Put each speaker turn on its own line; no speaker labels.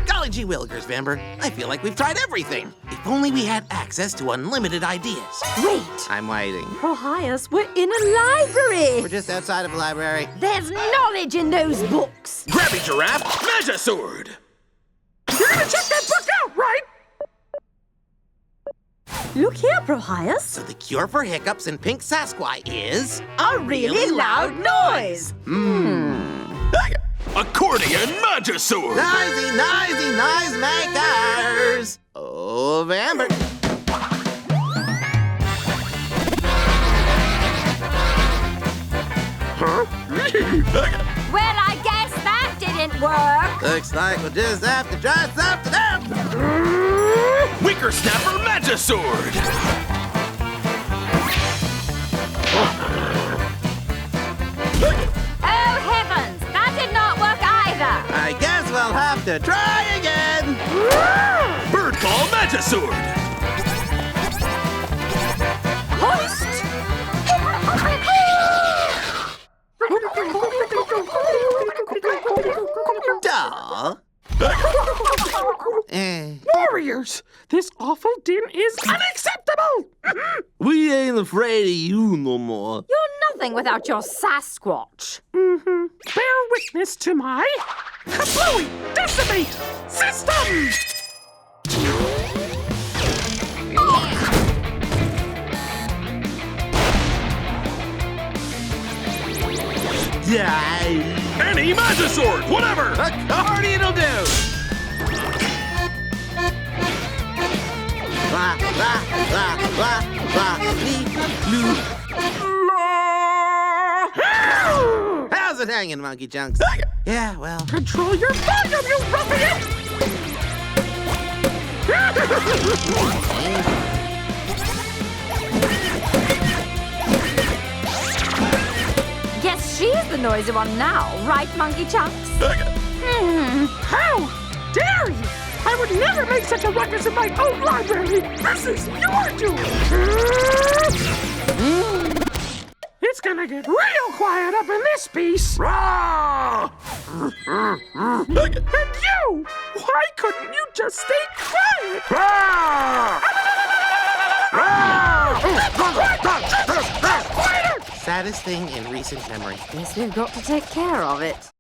Golly gee willikers, Vambre. I feel like we've tried everything. If only we had access to unlimited ideas.
Wait!
I'm waiting.
Prohyas, we're in a library!
We're just outside of a library.
There's knowledge in those books!
Grabby Giraffe, Magisword!
You're gonna check that book out, right?
Look here, Prohyas.
So the cure for hiccups and pink Sasquatch is...
A really loud noise!
Accordion Magisword!
Noise makers! Oh, Vambre.
Well, I guess that didn't work.
Looks like we'll just have to try something else.
Wicker Snapper Magisword!
Oh, heavens! That did not work either!
I guess we'll have to try again.
Birdball Magisword!
Hoist!
Duh.
Warriors, this awful din is unacceptable!
We ain't afraid of you no more.
You're nothing without your Sasquatch.
Bear witness to my Kablooey Decimate System!
Yeah.
Any Magisword, whatever!
Accordion'll do. Blah, blah, blah, blah, blah, lee, loo. How's it hanging, monkey chunks? Yeah, well.
Control your volume, you ruffian!
Guess she's the noisy one now, right, Monkey Chunks?
How dare you! I would never make such a ruckus in my own library! This is your doing! It's gonna get real quiet up in this piece! And you! Why couldn't you just stay quiet?
Saddest thing in recent memory.
Guess we've got to take care of it.